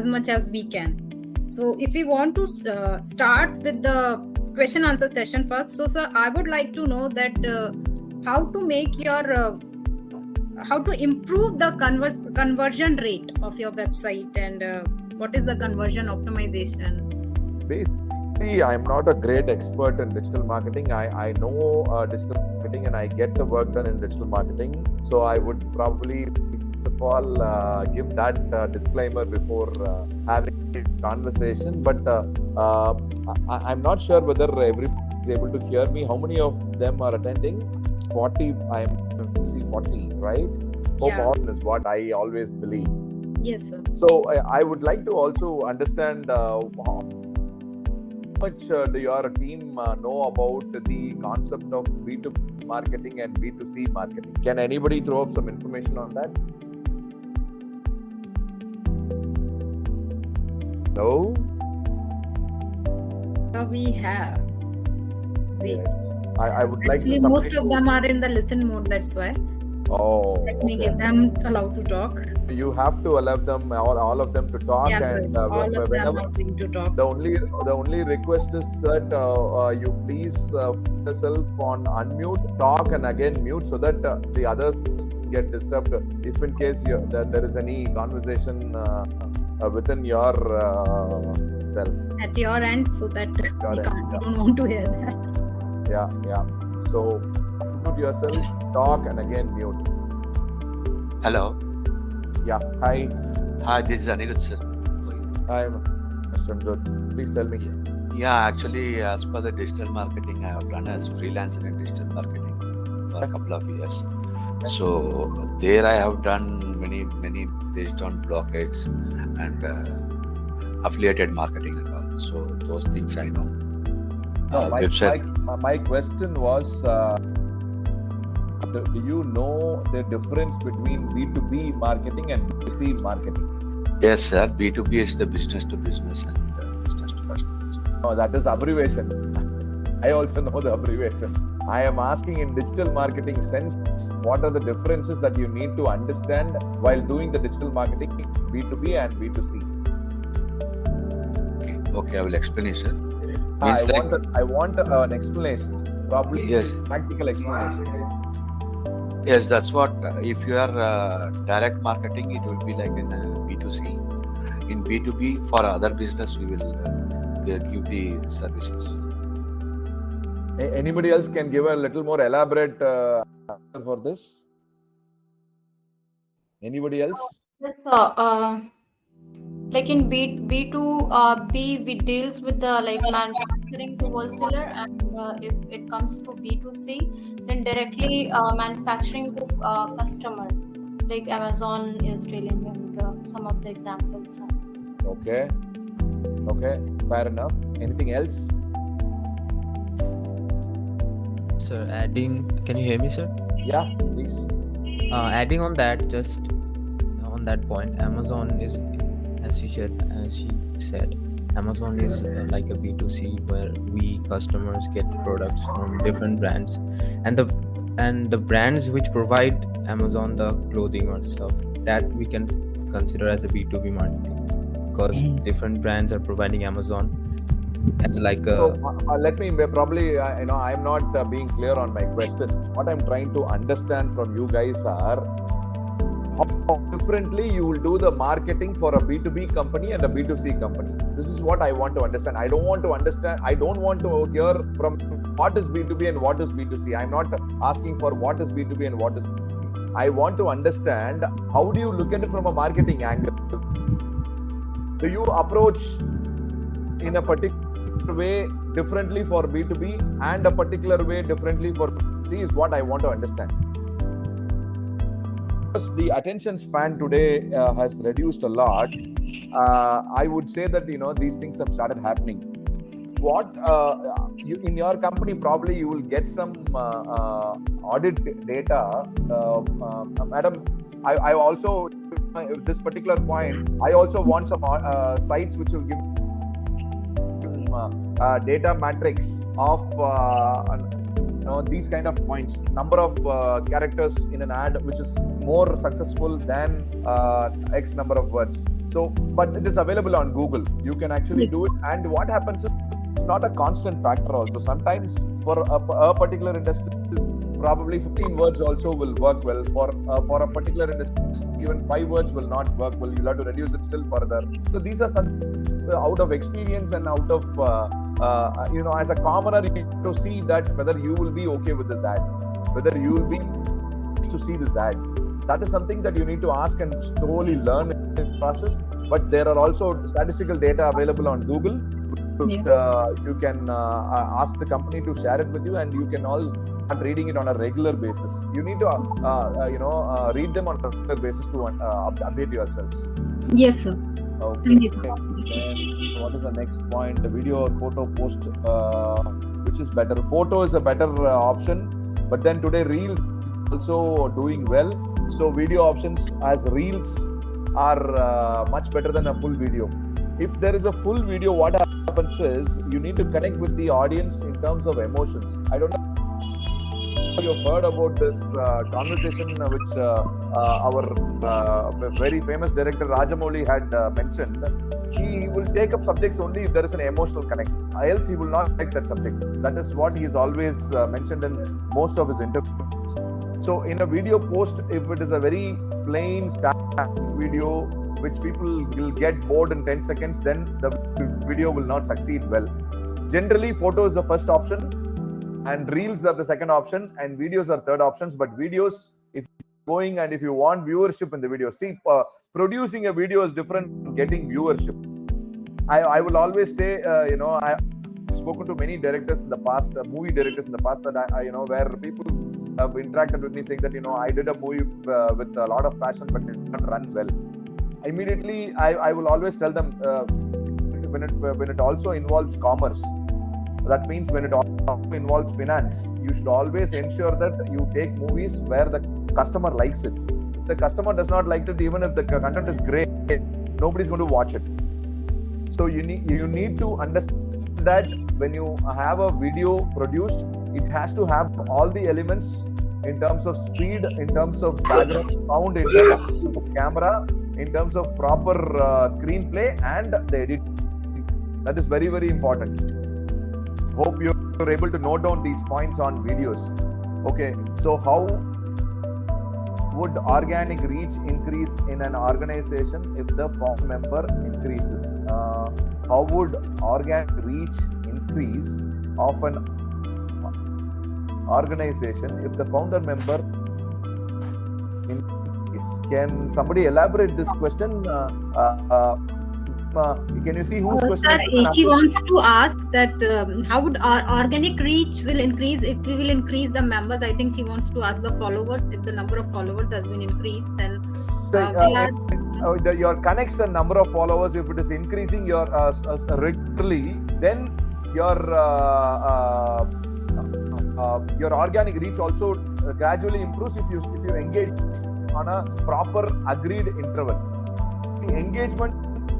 as much as we can. So if we want to start with the question answer session first. So sir, I would like to know that how to make your how to improve the conversion rate of your website, and what is the conversion optimization? Basically, I'm not a great expert in digital marketing. I know digital marketing and I get the work done in digital marketing. So I would probably, first of all, give that disclaimer before having a conversation. But I'm not sure whether everybody is able to hear me. How many of them are attending? 40. I'm see 40, right? Hope Yeah. all is what I always believe. Yes, sir. So I would like to also understand how much do your team know about the concept of B2B marketing and B2C marketing? Can anybody throw up some information on that? No? We have. Wait. Yes. I would like Actually, to most of them are in the listen mode. That's why. Oh, Let me okay. give them allowed to talk. You have to allow them, all of them, to talk, Yes, sir. and All of them whenever are going to talk. the only request is that you please put yourself on unmute, talk, and again mute, so that the others get disturbed if in case there is any conversation within your self. At your end, so that we don't want to hear that. Yeah. So mute yourself, talk, and again mute. Hello. Yeah. Hi. Hi, this is Anirudh, sir. Hi, Mr. Anirudh. Please tell me. Yeah, actually, as per the digital marketing, I have done as freelancer in digital marketing for a couple of years. So there I have done many based on blockades and affiliated marketing and all. So those things I know. No, website. My question was, do you know the difference between B2B marketing and B2C marketing? Yes, sir. B2B is the business to business and business to customers. No, that is abbreviation. I also know the abbreviation. I am asking in digital marketing sense, what are the differences that you need to understand while doing the digital marketing B2B and B2C? Okay, I will explain it, sir. I want an explanation, probably yes, practical explanation. Yes, that's what. If you are direct marketing, it will be like in B2C. In B2B, for other business, we will give the services. Anybody else can give a little more elaborate answer for this? Anybody else? Yes, sir. Like in B2B, we deals with the manufacturing to wholesaler, and if it comes to B2C, then directly manufacturing to customer, like Amazon is dealing, and some of the examples. Okay, fair enough. Anything else? Sir, can you hear me, sir? Yeah, please. Adding on that, just on that point, Amazon is, as she said, Amazon is like a B2C where we customers get products from different brands, and the brands which provide Amazon the clothing or stuff, that we can consider as a B2B marketing, because different brands are providing Amazon as like a. So, let me probably I'm not being clear on my question. What I'm trying to understand from you guys are how differently you will do the marketing for a B2B company and a B2C company. This is what I want to understand. I don't want to hear from what is B2B and what is B2C. I'm not asking for what is B2B and what is B2C. I want to understand, how do you look at it from a marketing angle? Do you approach in a particular way differently for B2B and a particular way differently for B2C is what I want to understand. The attention span today has reduced a lot. I would say that these things have started happening. What in your company, probably you will get some audit data, madam. I also, this particular point, I also want some sites which will give data matrix of these kind of points, number of characters in an ad which is more successful than X number of words. So, but it is available on Google. You can actually do it. And what happens is it's not a constant factor also. Sometimes for a particular industry, probably 15 words also will work well. For a particular industry, even 5 words will not work well. You'll have to reduce it still further. So these are some out of experience and out of as a commoner, you need to see that whether you will be okay with this ad, whether you will be to see this ad. That is something that you need to ask and slowly learn in the process. But there are also statistical data available on Google. You can ask the company to share it with you, and you can all start reading it on a regular basis. You need to read them on a regular basis to update yourselves. Yes, sir. Okay. Thank you, sir. Then what is the next point? The video or photo post, which is better? Photo is a better option, but then today Reels also doing well. So video options as Reels are much better than a full video. If there is a full video, what happens is you need to connect with the audience in terms of emotions. I don't know if you've heard about this conversation which our very famous director Rajamouli had mentioned. He will take up subjects only if there is an emotional connect, else he will not take that subject. That is what he has always mentioned in most of his interviews. So in a video post, if it is a very plain static video which people will get bored in 10 seconds, then the video will not succeed well. Generally, photo is the first option, and Reels are the second option, and videos are third options. But videos, if you're going and if you want viewership in the video, see, producing a video is different from getting viewership. I will always say, I've spoken to many directors in the past, movie directors in the past, that where people have interacted with me saying that, I did a movie with a lot of passion, but it did not run well. Immediately, I will always tell them, when it also involves commerce, that means when it also involves finance, you should always ensure that you take movies where the customer likes it. If the customer does not like it, even if the content is great, nobody's going to watch it. So you need to understand that when you have a video produced, it has to have all the elements in terms of speed, in terms of background sound, in terms of camera, in terms of proper screenplay and the editing. That is very, very important. Hope you're able to note down these points on videos. Okay, so how would organic reach increase in an organization if the founder member increases? How would organic reach increase of an organization if the founder member increase? Can somebody elaborate this question? Can you see whose question? Sir, she wants to ask that how would our organic reach will increase if we will increase the members. I think she wants to ask the followers. If the number of followers has been increased, then your connects and number of followers, if it is increasing your regularly, then your organic reach also gradually improves if you engage on a proper agreed interval. The engagement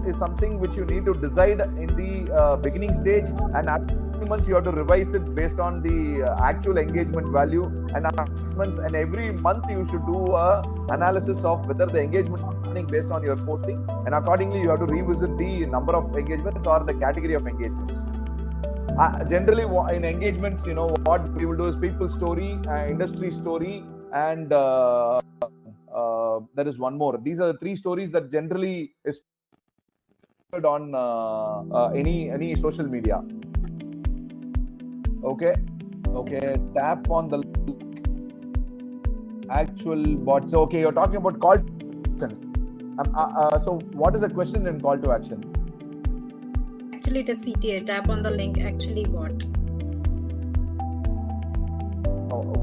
is something which you need to decide in the beginning stage, and after 3 months you have to revise it based on the actual engagement value, and after 6 months and every month you should do a analysis of whether the engagement is happening based on your posting, and accordingly you have to revisit the number of engagements or the category of engagements. Generally in engagements, what we will do is people story, industry story, and there is one more. These are the 3 stories that generally is on any social media. Okay, tap on the actual bot. So okay, you're talking about call to action. So what is the question in call to action? Actually, it is CTA. Tap on the link. Actually, what?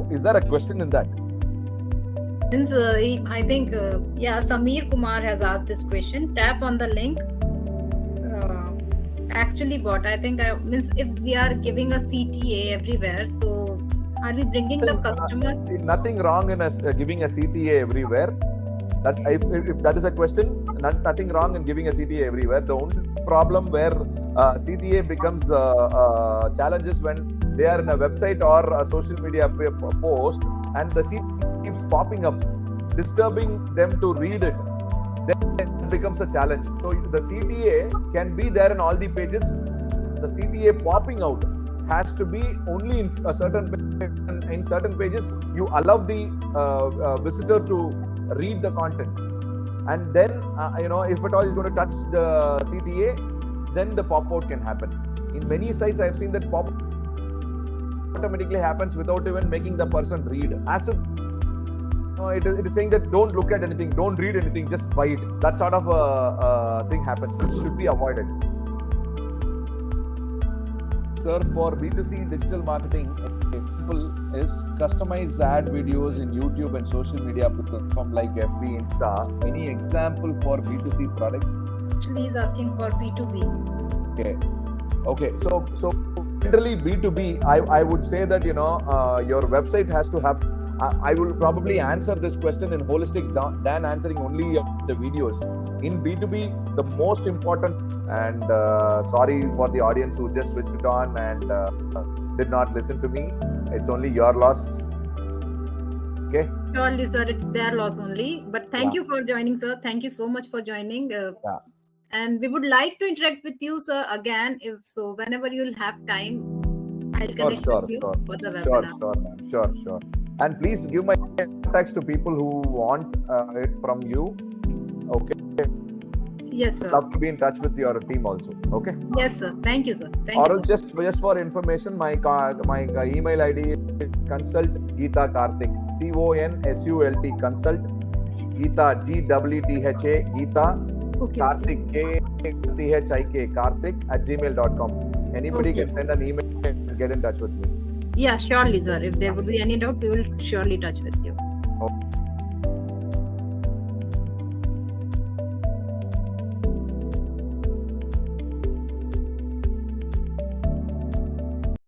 Is there a question in that? Since I think Samir Kumar has asked this question. Tap on the link. Actually, what I think means if we are giving a CTA everywhere, so are we bringing the customers? Nothing wrong in us giving a CTA everywhere. That if that is a question, nothing wrong in giving a CTA everywhere. The only problem where CTA becomes challenges when they are in a website or a social media post and the CTA keeps popping up, disturbing them to read it. Then it becomes a challenge. So the CTA can be there in all the pages. The CTA popping out has to be only in a certain pages. You allow the visitor to read the content, and then if at all is going to touch the CTA, then the pop out can happen. In many sites I've seen that pop automatically happens without even making the person read, as if it is saying that don't look at anything, don't read anything, just buy it. That sort of a thing happens, which should be avoided. Sir, for B2C digital marketing, example is customized ad videos in YouTube and social media platform like FB, Insta. Any example for B2C products? Actually, he's asking for B2B. Okay. So generally B2B, I would say that your website has to have. I will probably answer this question in holistic than answering only the videos. In B2B, the most important, and sorry for the audience who just switched it on and did not listen to me. It's only your loss. Okay. Surely, sir, it's their loss only. But thank you for joining, sir. Thank you so much for joining. And we would like to interact with you, sir, again. If so, whenever you'll have time, I'll connect with you for the webinar. Sure. And please give my contacts to people who want it from you. Okay. Yes, sir. Love to be in touch with your team also. Okay. Yes, sir. Thank you, sir. Just for information, my email ID is consult Geeta Karthik, CONSULT consult Geeta GEETHA Geeta Karthik KTHIK Karthik @gmail.com. Anybody can send an email and get in touch with me. Yeah, surely, sir. If there would be any doubt, we will surely touch with you.